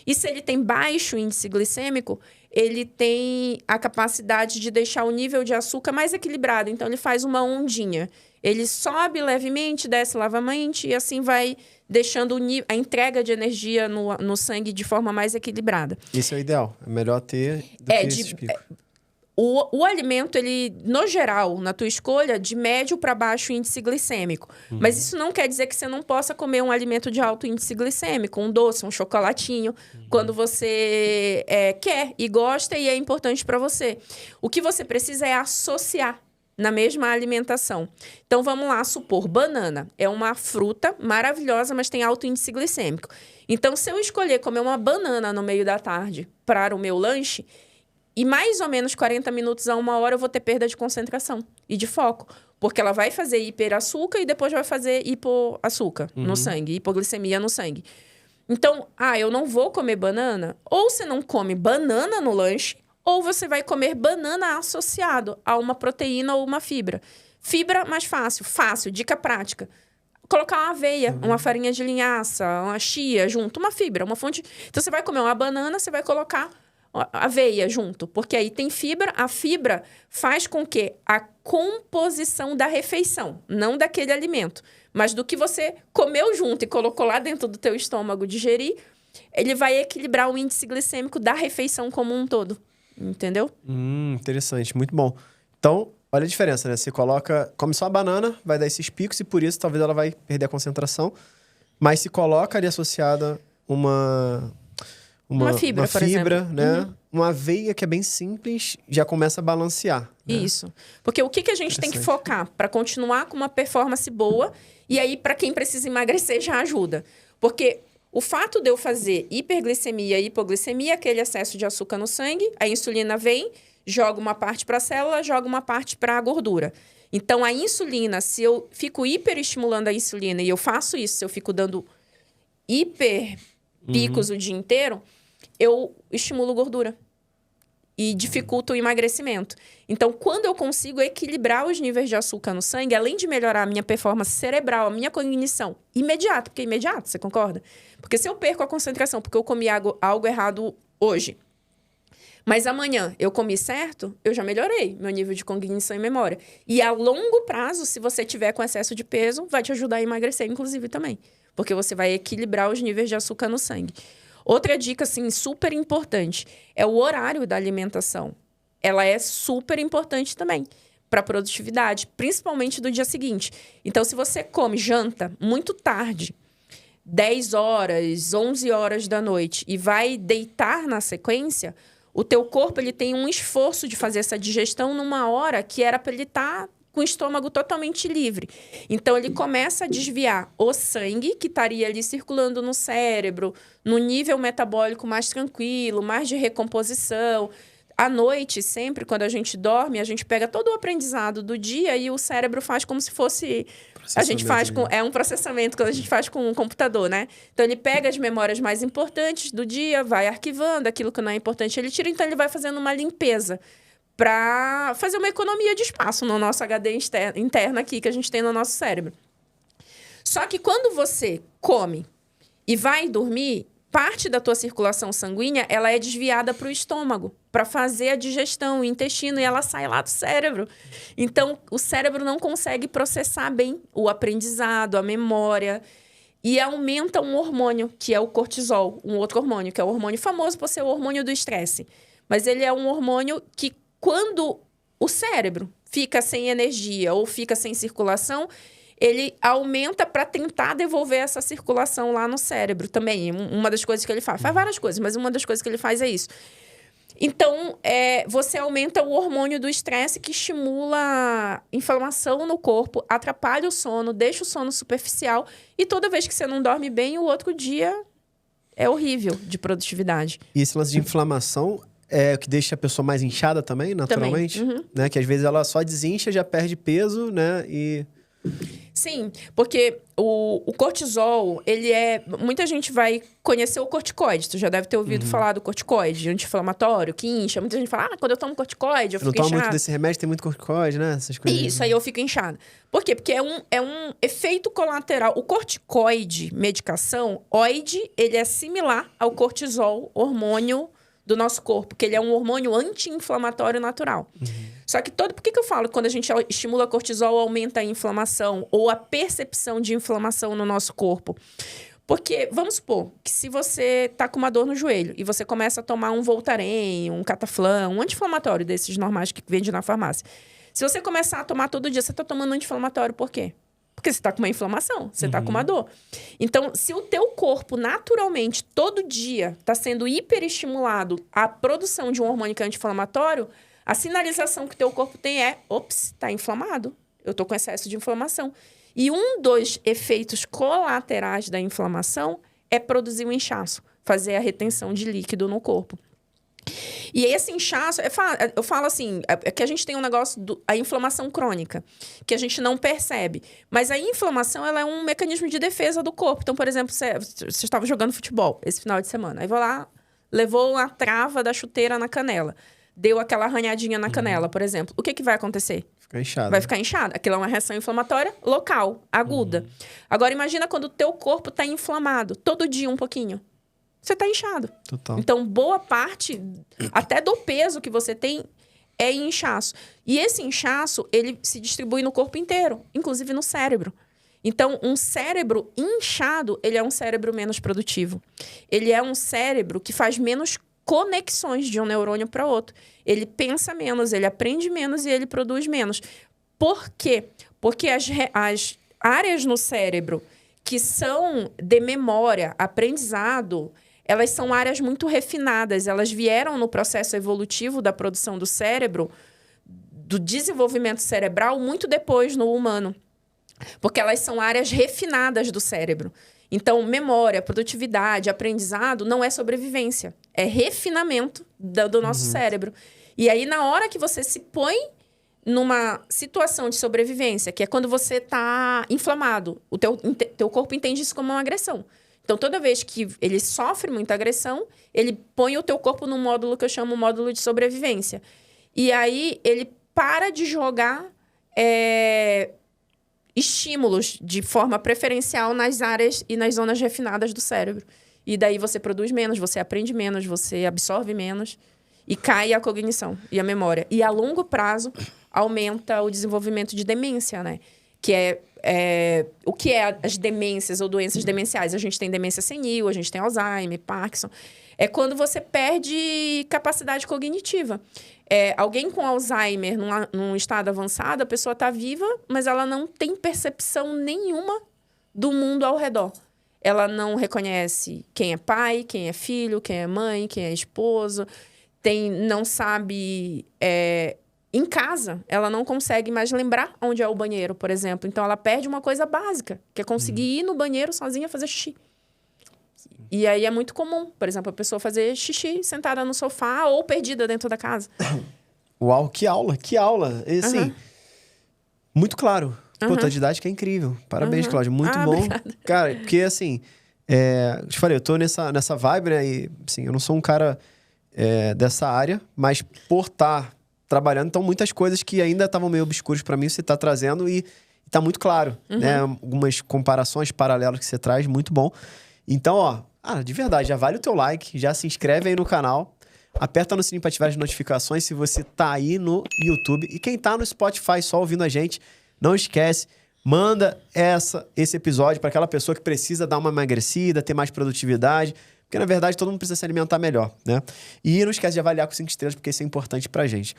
E se ele tem baixo índice glicêmico, ele tem a capacidade de deixar o nível de açúcar mais equilibrado. Então, ele faz uma ondinha. Ele sobe levemente, desce levemente e assim vai deixando a entrega de energia no sangue de forma mais equilibrada. Isso é o ideal. É melhor ter do que esses picos. O alimento, ele, no geral, na tua escolha, de médio para baixo índice glicêmico. Mas isso não quer dizer que você não possa comer um alimento de alto índice glicêmico, um doce, um chocolatinho, quando você quer e gosta e é importante para você. O que você precisa é associar na mesma alimentação. Então, vamos lá supor, banana é uma fruta maravilhosa, mas tem alto índice glicêmico. Então, se eu escolher comer uma banana no meio da tarde para o meu lanche, e mais ou menos 40 minutos a 1 hora eu vou ter perda de concentração e de foco. Porque ela vai fazer hiperaçúcar e depois vai fazer hipoaçúcar no sangue, hipoglicemia no sangue. Então, eu não vou comer banana. Ou você não come banana no lanche, ou você vai comer banana associado a uma proteína ou uma fibra. Fibra mais fácil. Fácil, dica prática. Colocar uma aveia, uma farinha de linhaça, uma chia junto, uma fibra, uma fonte. Então, você vai comer uma banana, você vai colocar aveia junto, porque aí tem fibra. A fibra faz com que a composição da refeição, não daquele alimento, mas do que você comeu junto e colocou lá dentro do teu estômago digerir, ele vai equilibrar o índice glicêmico da refeição como um todo. Entendeu? Interessante, muito bom. Então, olha a diferença, né? Você come só a banana, vai dar esses picos e por isso talvez ela vai perder a concentração. Mas se coloca ali associada uma fibra, por exemplo, né? Uma aveia que é bem simples, já começa a balancear. Né? Isso. Porque o que a gente tem que focar para continuar com uma performance boa e aí para quem precisa emagrecer já ajuda. Porque o fato de eu fazer hiperglicemia e hipoglicemia, aquele excesso de açúcar no sangue, a insulina vem, joga uma parte para a célula, joga uma parte para a gordura. Então, a insulina, se eu fico hiperestimulando a insulina e eu faço isso, se eu fico dando hiper picos o dia inteiro, eu estimulo gordura e dificulto o emagrecimento. Então, quando eu consigo equilibrar os níveis de açúcar no sangue, além de melhorar a minha performance cerebral, a minha cognição, imediato, porque é imediato, você concorda? Porque se eu perco a concentração porque eu comi algo errado hoje, mas amanhã eu comi certo, eu já melhorei meu nível de cognição e memória. E a longo prazo, se você tiver com excesso de peso, vai te ajudar a emagrecer, inclusive, também. Porque você vai equilibrar os níveis de açúcar no sangue. Outra dica, assim, super importante, é o horário da alimentação. Ela é super importante também para a produtividade, principalmente do dia seguinte. Então, se você come janta muito tarde, 10 horas, 11 horas da noite, e vai deitar na sequência, o teu corpo ele tem um esforço de fazer essa digestão numa hora que era para ele estar com o estômago totalmente livre. Então, ele começa a desviar o sangue, que estaria ali circulando no cérebro, no nível metabólico mais tranquilo, mais de recomposição. À noite, sempre, quando a gente dorme, a gente pega todo o aprendizado do dia e o cérebro faz como se fosse... A gente faz com... É um processamento que a gente faz com um computador, né? Então, ele pega as memórias mais importantes do dia, vai arquivando aquilo que não é importante, ele tira. Então, ele vai fazendo uma limpeza para fazer uma economia de espaço no nosso HD interno aqui, que a gente tem no nosso cérebro. Só que quando você come e vai dormir, parte da tua circulação sanguínea, ela é desviada para o estômago, para fazer a digestão, o intestino, e ela sai lá do cérebro. Então, o cérebro não consegue processar bem o aprendizado, a memória, e aumenta um hormônio, que é o cortisol, um outro hormônio, que é o hormônio famoso por ser o hormônio do estresse. Mas ele é um hormônio que, quando o cérebro fica sem energia ou fica sem circulação, ele aumenta para tentar devolver essa circulação lá no cérebro também. Uma das coisas que ele faz várias coisas, mas uma das coisas que ele faz é isso. Então, você aumenta o hormônio do estresse, que estimula inflamação no corpo, atrapalha o sono, deixa o sono superficial, e toda vez que você não dorme bem, o outro dia é horrível de produtividade. E esse lance de inflamação é o que deixa a pessoa mais inchada também, naturalmente? Também. Né? Que às vezes ela só desincha, já perde peso, né? E... Sim, porque o cortisol, ele é... Muita gente vai conhecer o corticoide. Tu já deve ter ouvido falar do corticoide, anti-inflamatório, que incha. Muita gente fala, quando eu tomo corticoide, eu fico inchada. Não toma muito desse remédio, tem muito corticoide, né? Essas coisas. Isso, aí eu fico inchada. Por quê? Porque é um efeito colateral. O corticoide, medicação, oide, ele é similar ao cortisol, hormônio do nosso corpo, que ele é um hormônio anti-inflamatório natural. Só que por que eu falo que quando a gente estimula cortisol, aumenta a inflamação ou a percepção de inflamação no nosso corpo? Porque, vamos supor, que se você tá com uma dor no joelho e você começa a tomar um Voltaren, um Cataflam, um anti-inflamatório desses normais que vende na farmácia. Se você começar a tomar todo dia, você tá tomando anti-inflamatório por quê? Porque você tá com uma inflamação, você tá com uma dor. Então, se o teu corpo, naturalmente, todo dia, tá sendo hiperestimulado a produção de um hormônio que é anti-inflamatório, a sinalização que o teu corpo tem é, ops, tá inflamado. Eu tô com excesso de inflamação. E um dos efeitos colaterais da inflamação é produzir um inchaço, fazer a retenção de líquido no corpo. E esse inchaço, eu falo assim, é que a gente tem um negócio, a inflamação crônica, que a gente não percebe. Mas a inflamação, ela é um mecanismo de defesa do corpo. Então, por exemplo, você estava jogando futebol esse final de semana. Aí vai lá, levou a trava da chuteira na canela. Deu aquela arranhadinha na canela, por exemplo. O que vai acontecer? Fica inchado. Vai ficar inchado. Aquilo é uma reação inflamatória local, aguda. Agora, imagina quando o teu corpo está inflamado. Todo dia um pouquinho. Você está inchado. Total. Então, boa parte, até do peso que você tem, é inchaço. E esse inchaço, ele se distribui no corpo inteiro, inclusive no cérebro. Então, um cérebro inchado, ele é um cérebro menos produtivo. Ele é um cérebro que faz menos conexões de um neurônio para outro. Ele pensa menos, ele aprende menos e ele produz menos. Por quê? Porque as áreas no cérebro que são de memória, aprendizado, elas são áreas muito refinadas. Elas vieram no processo evolutivo da produção do cérebro, do desenvolvimento cerebral, muito depois no humano. Porque elas são áreas refinadas do cérebro. Então, memória, produtividade, aprendizado não é sobrevivência. É refinamento do nosso cérebro. E aí, na hora que você se põe numa situação de sobrevivência, que é quando você está inflamado, o teu corpo entende isso como uma agressão. Então, toda vez que ele sofre muita agressão, ele põe o teu corpo num módulo que eu chamo módulo de sobrevivência. E aí, ele para de jogar estímulos de forma preferencial nas áreas e nas zonas refinadas do cérebro. E daí você produz menos, você aprende menos, você absorve menos e cai a cognição e a memória. E a longo prazo aumenta o desenvolvimento de demência, né? Que o que é as demências ou doenças demenciais? A gente tem demência senil, a gente tem Alzheimer, Parkinson. É quando você perde capacidade cognitiva. Alguém com Alzheimer, num estado avançado, a pessoa está viva, mas ela não tem percepção nenhuma do mundo ao redor. Ela não reconhece quem é pai, quem é filho, quem é mãe, quem é esposo. Não sabe... Em casa, ela não consegue mais lembrar onde é o banheiro, por exemplo. Então, ela perde uma coisa básica, que é conseguir ir no banheiro sozinha fazer xixi. E aí é muito comum, por exemplo, a pessoa fazer xixi sentada no sofá ou perdida dentro da casa. Uau, que aula, que aula. E, assim, muito claro. Pô, tua didática é incrível. Parabéns, Cláudia. Muito bom. Obrigada. Cara, porque assim, eu te falei, eu tô nessa vibe, né? E, assim, eu não sou um cara dessa área, mas por estar trabalhando, então muitas coisas que ainda estavam meio obscuras para mim, você tá trazendo e tá muito claro, né? Algumas comparações paralelas que você traz, muito bom. Então, ó, de verdade, já vale o teu like, já se inscreve aí no canal, aperta no sininho para ativar as notificações se você tá aí no YouTube. E quem tá no Spotify só ouvindo a gente, não esquece, manda esse episódio para aquela pessoa que precisa dar uma emagrecida, ter mais produtividade, porque na verdade todo mundo precisa se alimentar melhor, né? E não esquece de avaliar com 5 estrelas, porque isso é importante pra gente.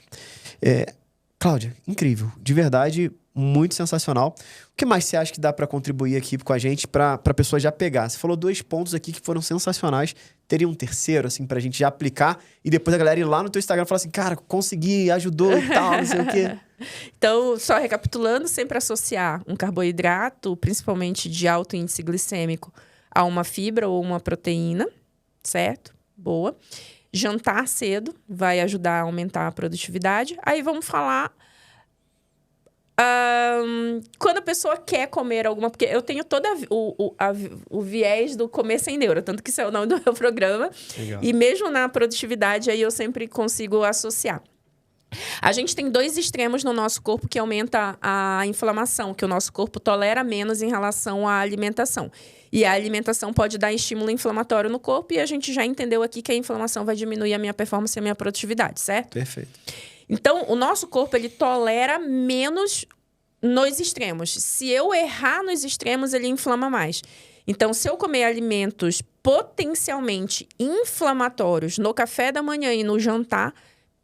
Cláudia, incrível, de verdade, muito sensacional. O que mais você acha que dá para contribuir aqui com a gente para a pessoa já pegar? Você falou 2 pontos aqui que foram sensacionais. Teria um terceiro, assim, pra gente já aplicar e depois a galera ir lá no teu Instagram e falar assim, cara, consegui, ajudou e tal, não sei o quê. Então, só recapitulando, sempre associar um carboidrato, principalmente de alto índice glicêmico, a uma fibra ou uma proteína, certo? Boa. Jantar cedo vai ajudar a aumentar a produtividade. Aí vamos falar... quando a pessoa quer comer alguma... Porque eu tenho todo o viés do comer sem neuro, tanto que isso é o nome do meu programa. Legal. E mesmo na produtividade, aí eu sempre consigo associar. A gente tem 2 extremos no nosso corpo que aumenta a inflamação, que o nosso corpo tolera menos em relação à alimentação. E a alimentação pode dar estímulo inflamatório no corpo e a gente já entendeu aqui que a inflamação vai diminuir a minha performance e a minha produtividade, certo? Perfeito. Então, o nosso corpo, ele tolera menos nos extremos. Se eu errar nos extremos, ele inflama mais. Então, se eu comer alimentos potencialmente inflamatórios no café da manhã e no jantar,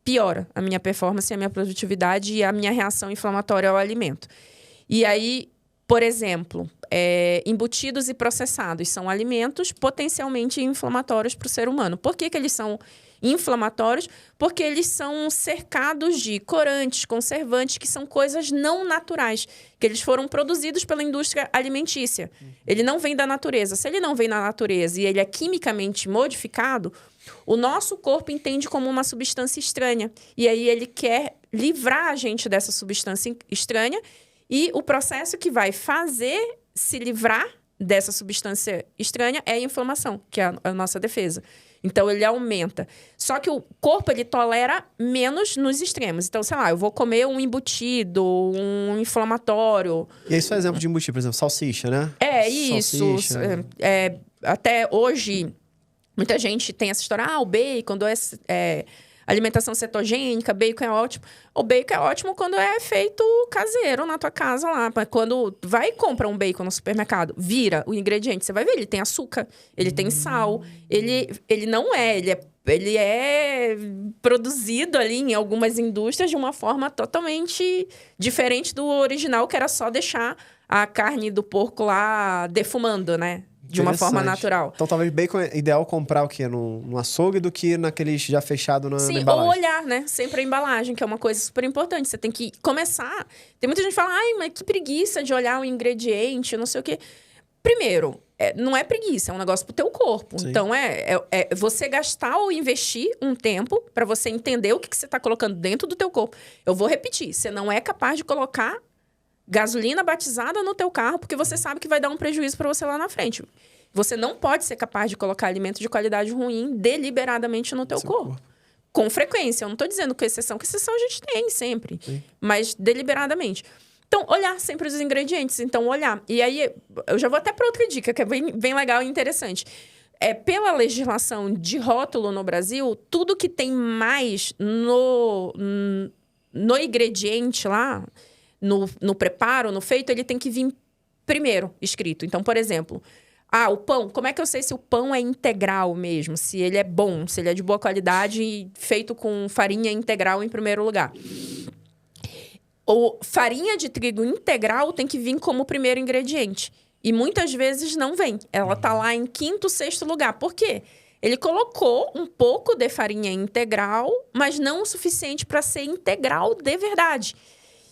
piora a minha performance, a minha produtividade e a minha reação inflamatória ao alimento. E aí, Por exemplo, embutidos e processados são alimentos potencialmente inflamatórios para o ser humano. Por que eles são inflamatórios? Porque eles são cercados de corantes, conservantes, que são coisas não naturais, que eles foram produzidos pela indústria alimentícia. Ele não vem da natureza. Se ele não vem da natureza e ele é quimicamente modificado, o nosso corpo entende como uma substância estranha. E aí ele quer livrar a gente dessa substância estranha. E o processo que vai fazer se livrar dessa substância estranha é a inflamação, que é a nossa defesa. Então, ele aumenta. Só que o corpo, ele tolera menos nos extremos. Então, sei lá, eu vou comer um embutido, um inflamatório. E aí, só exemplo de embutido, por exemplo, salsicha, né? Isso. Salsicha. Até hoje, muita gente tem essa história. O bacon, alimentação cetogênica, bacon é ótimo. O bacon é ótimo quando é feito caseiro na tua casa lá. Quando vai e compra um bacon no supermercado, vira o ingrediente, você vai ver, ele tem açúcar, ele tem sal. Ele não é, ele é produzido ali em algumas indústrias de uma forma totalmente diferente do original, que era só deixar a carne do porco lá defumando, né? De uma forma natural. Então, talvez bacon é ideal comprar o quê? No açougue do que naqueles já fechado na embalagem. Ou olhar, né? Sempre a embalagem, que é uma coisa super importante. Você tem que começar... Tem muita gente que fala, mas que preguiça de olhar o ingrediente, não sei o quê. Primeiro, não é preguiça, é um negócio pro teu corpo. Sim. Então, é você gastar ou investir um tempo para você entender o que você tá colocando dentro do teu corpo. Eu vou repetir, você não é capaz de colocar gasolina batizada no teu carro, porque você sabe que vai dar um prejuízo para você lá na frente. Você não pode ser capaz de colocar alimento de qualidade ruim deliberadamente no teu corpo. Com frequência. Eu não estou dizendo que exceção a gente tem sempre. Sim. Mas deliberadamente. Então, olhar sempre os ingredientes. Então, olhar. E aí, eu já vou até para outra dica, que é bem legal e interessante. Pela legislação de rótulo no Brasil, tudo que tem mais no ingrediente lá... No preparo, no feito, ele tem que vir primeiro escrito. Então, por exemplo, o pão. Como é que eu sei se o pão é integral mesmo? Se ele é bom, se ele é de boa qualidade e feito com farinha integral em primeiro lugar. Farinha de trigo integral tem que vir como primeiro ingrediente. E muitas vezes não vem. Ela tá lá em quinto, sexto lugar. Por quê? Ele colocou um pouco de farinha integral, mas não o suficiente para ser integral de verdade.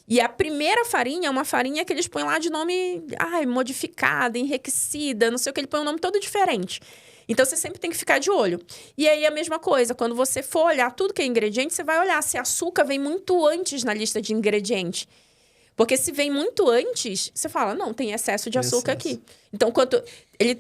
E a primeira farinha é uma farinha que eles põem lá de nome modificada, enriquecida, não sei o que, ele põe um nome todo diferente. Então, você sempre tem que ficar de olho. E aí, a mesma coisa, quando você for olhar tudo que é ingrediente, você vai olhar se açúcar vem muito antes na lista de ingrediente. Porque se vem muito antes, você fala, não, tem excesso de açúcar aqui. Então,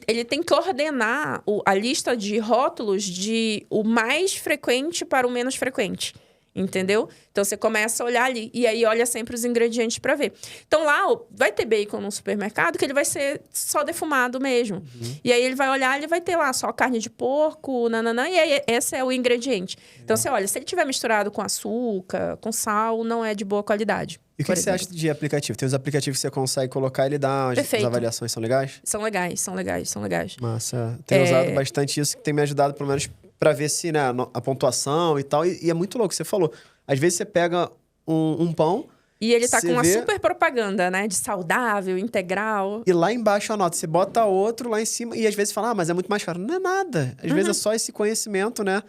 ele tem que ordenar a lista de rótulos de o mais frequente para o menos frequente. Entendeu? Então, você começa a olhar ali. E aí, olha sempre os ingredientes para ver. Então, lá, vai ter bacon no supermercado que ele vai ser só defumado mesmo. Uhum. E aí, ele vai olhar, ele vai ter lá só carne de porco, nananã. E aí, esse é o ingrediente. Então, você olha, se ele tiver misturado com açúcar, com sal, não é de boa qualidade. E o que você acha de aplicativo? Tem os aplicativos que você consegue colocar e ele dá as avaliações. São legais? São legais. Massa. Tenho usado bastante isso, que tem me ajudado, pelo menos... Pra ver se, né, a pontuação e tal. E é muito louco, você falou. Às vezes você pega um pão... E ele tá com uma super propaganda, né? De saudável, integral. E lá embaixo a nota. Você bota outro lá em cima e às vezes fala, mas é muito mais caro. Não é nada. Às vezes é só esse conhecimento, né?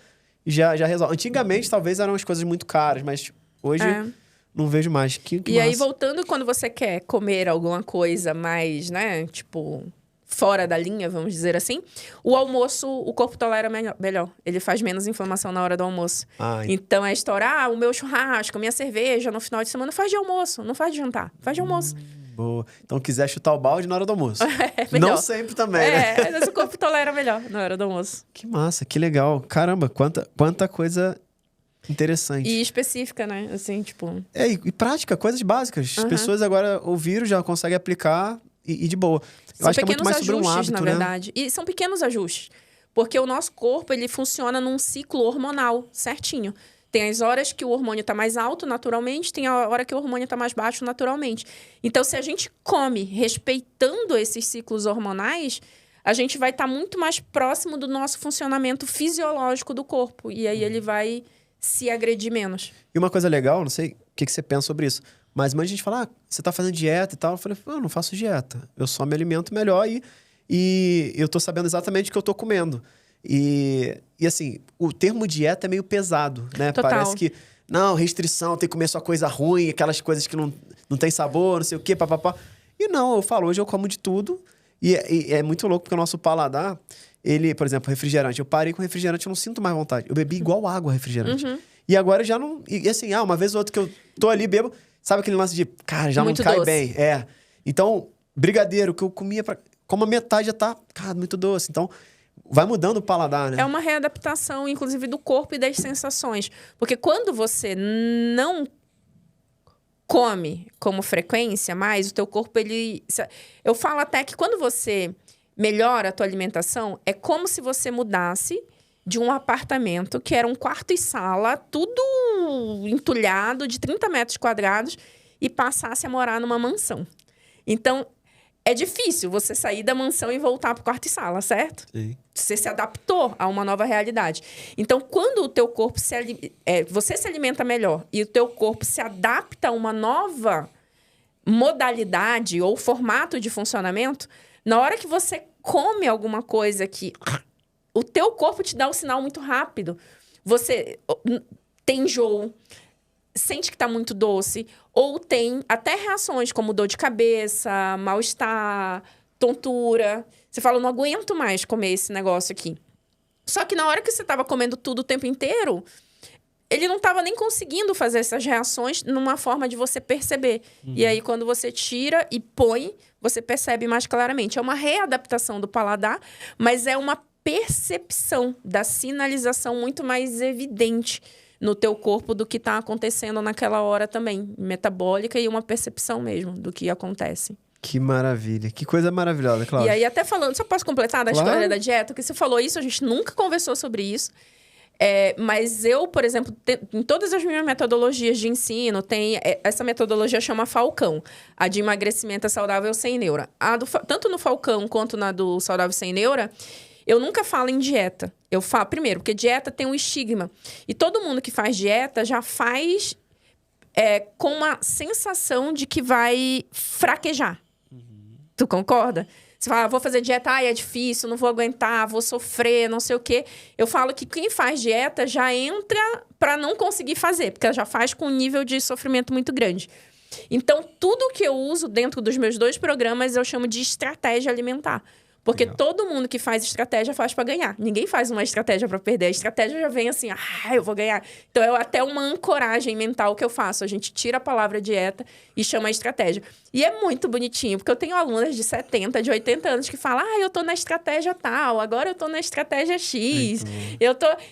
E já resolve. Antigamente, talvez eram as coisas muito caras, mas hoje... Não vejo mais. Que e massa. Aí, voltando quando você quer comer alguma coisa mais, né? Tipo... fora da linha, vamos dizer assim, o almoço, o corpo tolera melhor. Ele faz menos inflamação na hora do almoço. Então, é a história, o meu churrasco, minha cerveja no final de semana, faz de almoço, não faz de jantar, faz de almoço. Boa. Então, quiser chutar o balde na hora do almoço. Não sempre também, né? Às vezes o corpo tolera melhor na hora do almoço. Que massa, que legal. Caramba, quanta coisa interessante. E específica, né? Assim, tipo... E prática, coisas básicas. As pessoas agora ouviram, já conseguem aplicar e de boa. Eu acho que é muito mais sobre um hábito, na verdade. Né? E são pequenos ajustes. Porque o nosso corpo, ele funciona num ciclo hormonal certinho. Tem as horas que o hormônio está mais alto, naturalmente. Tem a hora que o hormônio está mais baixo, naturalmente. Então, se a gente come respeitando esses ciclos hormonais, a gente vai estar muito mais próximo do nosso funcionamento fisiológico do corpo. E aí, ele vai se agredir menos. E uma coisa legal, não sei o que você pensa sobre isso. Mas muita gente fala, você tá fazendo dieta e tal. Eu falei, eu não faço dieta. Eu só me alimento melhor e eu tô sabendo exatamente o que eu tô comendo. E assim, o termo dieta é meio pesado, né? Total. Parece que, não, restrição, tem que comer só coisa ruim, aquelas coisas que não tem sabor, não sei o quê, papapá. E não, eu falo, hoje eu como de tudo. E é muito louco, porque o nosso paladar, ele, por exemplo, refrigerante. Eu parei com refrigerante, eu não sinto mais vontade. Eu bebi igual água refrigerante. E agora eu já não... E assim, uma vez ou outra que eu tô ali, bebo... Sabe aquele lance de, cara, já muito não cai doce. bem? Então, brigadeiro que eu comia, como a metade já tá, cara, muito doce. Então, vai mudando o paladar, né? É uma readaptação, inclusive, do corpo e das sensações. Porque quando você não come como frequência mais, o teu corpo, ele... Eu falo até que quando você melhora a tua alimentação, é como se você mudasse de um apartamento que era um quarto e sala, tudo entulhado, de 30 metros quadrados, e passasse a morar numa mansão. Então, é difícil você sair da mansão e voltar para o quarto e sala, certo? Sim. Você se adaptou a uma nova realidade. Então, quando o teu corpo você se alimenta melhor e o teu corpo se adapta a uma nova modalidade ou formato de funcionamento, na hora que você come alguma coisa que o teu corpo te dá um sinal muito rápido. Você tem enjoo, sente que está muito doce, ou tem até reações como dor de cabeça, mal-estar, tontura. Você fala, eu não aguento mais comer esse negócio aqui. Só que na hora que você estava comendo tudo o tempo inteiro, ele não estava nem conseguindo fazer essas reações numa forma de você perceber. E aí, quando você tira e põe, você percebe mais claramente. É uma readaptação do paladar, mas é uma percepção da sinalização muito mais evidente no teu corpo do que está acontecendo naquela hora também. Metabólica e uma percepção mesmo do que acontece. Que maravilha. Que coisa maravilhosa, Cláudia. E aí, até falando... Só posso completar da história da dieta? Porque você falou isso, a gente nunca conversou sobre isso. Mas eu, por exemplo, em todas as minhas metodologias de ensino, essa metodologia chama Falcão. A de emagrecimento saudável sem neura. Tanto no Falcão quanto na do saudável sem neura, eu nunca falo em dieta. Eu falo, primeiro, porque dieta tem um estigma. E todo mundo que faz dieta já faz com uma sensação de que vai fraquejar. Tu concorda? Você fala, vou fazer dieta, é difícil, não vou aguentar, vou sofrer, não sei o quê. Eu falo que quem faz dieta já entra para não conseguir fazer, porque ela já faz com um nível de sofrimento muito grande. Então, tudo que eu uso dentro dos meus 2 programas, eu chamo de estratégia alimentar. Porque todo mundo que faz estratégia faz para ganhar. Ninguém faz uma estratégia para perder. A estratégia já vem assim, eu vou ganhar. Então, é até uma ancoragem mental que eu faço. A gente tira a palavra dieta e chama a estratégia. E é muito bonitinho, porque eu tenho alunas de 70, de 80 anos que falam, eu tô na estratégia tal, agora eu tô na estratégia X.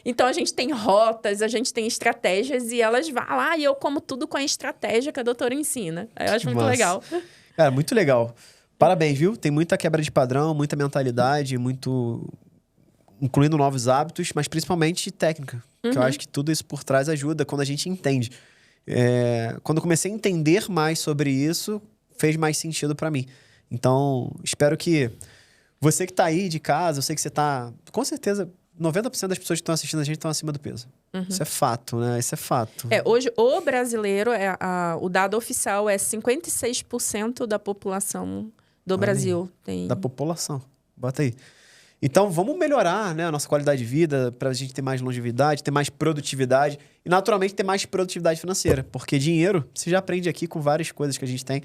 Então, a gente tem rotas, a gente tem estratégias e elas vão lá e eu como tudo com a estratégia que a doutora ensina. Eu acho muito legal. Cara, muito legal. Parabéns, viu? Tem muita quebra de padrão, muita mentalidade, incluindo novos hábitos, mas principalmente técnica. Que eu acho que tudo isso por trás ajuda quando a gente entende. Quando eu comecei a entender mais sobre isso, fez mais sentido pra mim. Então, espero que você que tá aí de casa, eu sei que você tá... Com certeza, 90% das pessoas que estão assistindo a gente estão acima do peso. Isso é fato, né? Isso é fato. Hoje, o brasileiro, o dado oficial é 56% da população do Brasil. Da população. Bota aí. Então, vamos melhorar, né, a nossa qualidade de vida para a gente ter mais longevidade, ter mais produtividade e, naturalmente, ter mais produtividade financeira. Porque dinheiro, você já aprende aqui com várias coisas que a gente tem,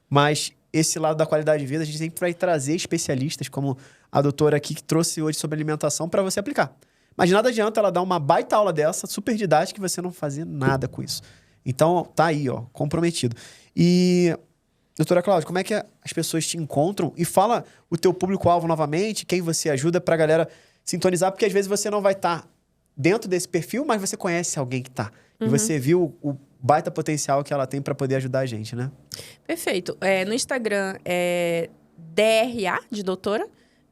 mas esse lado da qualidade de vida, a gente sempre vai trazer especialistas, como a doutora aqui que trouxe hoje sobre alimentação, para você aplicar. Mas de nada adianta ela dar uma baita aula dessa, super didática, e você não fazer nada com isso. Então, tá aí, ó, comprometido. E... Doutora Cláudia, como é que as pessoas te encontram? E fala o teu público-alvo novamente, quem você ajuda pra galera sintonizar, porque às vezes você não vai estar dentro desse perfil, mas você conhece alguém que tá. E você viu o baita potencial que ela tem pra poder ajudar a gente, né? Perfeito. No Instagram é DRA, de doutora,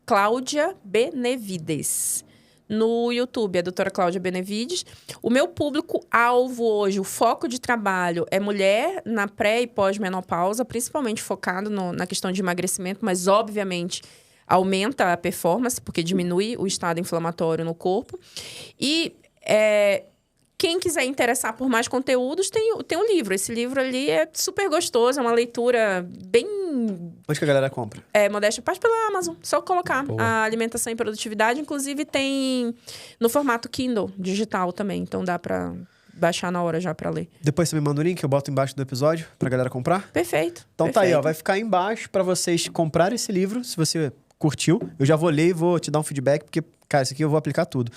Cláudia Benevides. No YouTube, a doutora Cláudia Benevides. O meu público-alvo hoje, o foco de trabalho é mulher na pré- e pós-menopausa, principalmente focado na questão de emagrecimento, mas, obviamente, aumenta a performance, porque diminui o estado inflamatório no corpo. E quem quiser interessar por mais conteúdos, tem um livro. Esse livro ali é super gostoso, é uma leitura bem... Onde que a galera compra? Modéstia à parte pela Amazon. Só colocar Boa. a alimentação e produtividade. Inclusive, tem no formato Kindle, digital também. Então, dá pra baixar na hora já pra ler. Depois você me manda o link, eu boto embaixo do episódio pra galera comprar. Perfeito. Então tá aí, ó. perfeito. Vai ficar aí embaixo pra vocês comprarem esse livro, se você curtiu. Eu já vou ler e vou te dar um feedback, porque, cara, isso aqui eu vou aplicar tudo.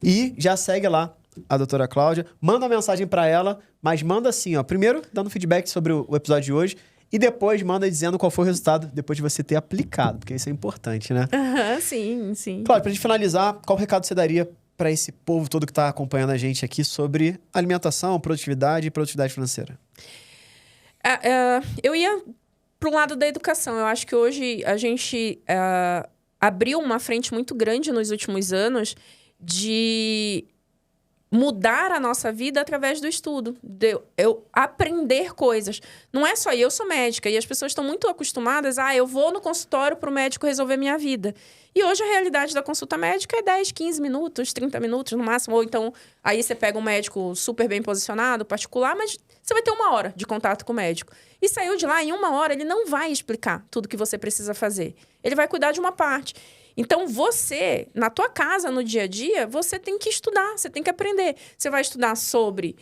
E já segue lá a doutora Cláudia. Manda uma mensagem pra ela, mas manda assim, ó. Primeiro, dando feedback sobre o episódio de hoje. E depois manda dizendo qual foi o resultado depois de você ter aplicado, porque isso é importante, né? Aham, sim, sim. Cláudia, pra gente finalizar, qual recado você daria pra esse povo todo que tá acompanhando a gente aqui sobre alimentação, produtividade e produtividade financeira? Eu ia pro lado da educação. Eu acho que hoje a gente abriu uma frente muito grande nos últimos anos de mudar a nossa vida através do estudo, de eu aprender coisas. Não é só eu sou médica e as pessoas estão muito acostumadas eu vou no consultório para o médico resolver minha vida. E hoje a realidade da consulta médica é 10, 15 minutos, 30 minutos no máximo. Ou então, aí você pega um médico super bem posicionado, particular, mas você vai ter 1 hora de contato com o médico. E saiu de lá, em 1 hora, ele não vai explicar tudo que você precisa fazer. Ele vai cuidar de uma parte. Então, você, na tua casa, no dia a dia, você tem que estudar, você tem que aprender. Você vai estudar sobre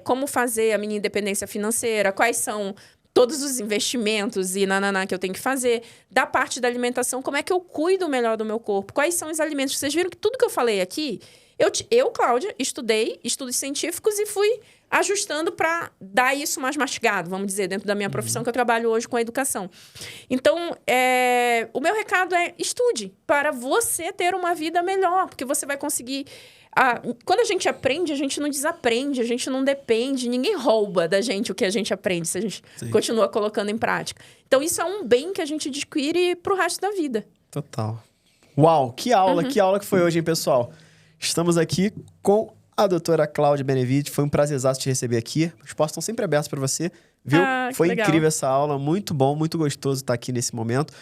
como fazer a minha independência financeira, quais são todos os investimentos e que eu tenho que fazer. Da parte da alimentação, como é que eu cuido melhor do meu corpo? Quais são os alimentos? Vocês viram que tudo que eu falei aqui, eu Cláudia, estudei estudos científicos e fui ajustando para dar isso mais mastigado, vamos dizer, dentro da minha profissão, que eu trabalho hoje com a educação. Então, o meu recado é estude para você ter uma vida melhor, porque você vai conseguir... quando a gente aprende, a gente não desaprende, a gente não depende, ninguém rouba da gente o que a gente aprende, se a gente continua colocando em prática. Então, isso é um bem que a gente adquire pro resto da vida. Total. Uau, que aula que foi hoje, hein, pessoal? Estamos aqui com a doutora Cláudia Benevides. Foi um prazerzaço te receber aqui. Os portas estão sempre abertos para você, viu? Foi legal. Incrível essa aula, muito bom, muito gostoso estar aqui nesse momento.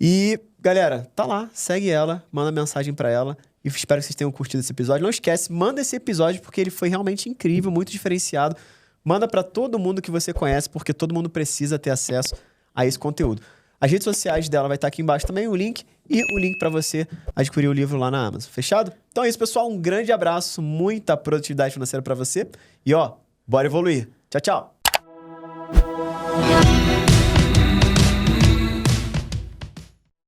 E, galera, tá lá, segue ela, manda mensagem para ela. E espero que vocês tenham curtido esse episódio. Não esquece, manda esse episódio porque ele foi realmente incrível, muito diferenciado. Manda para todo mundo que você conhece, porque todo mundo precisa ter acesso a esse conteúdo. As redes sociais dela vai estar aqui embaixo também, o link e o link para você adquirir o livro lá na Amazon. Fechado? Então é isso, pessoal. Um grande abraço, muita produtividade financeira para você. E, bora evoluir. Tchau, tchau.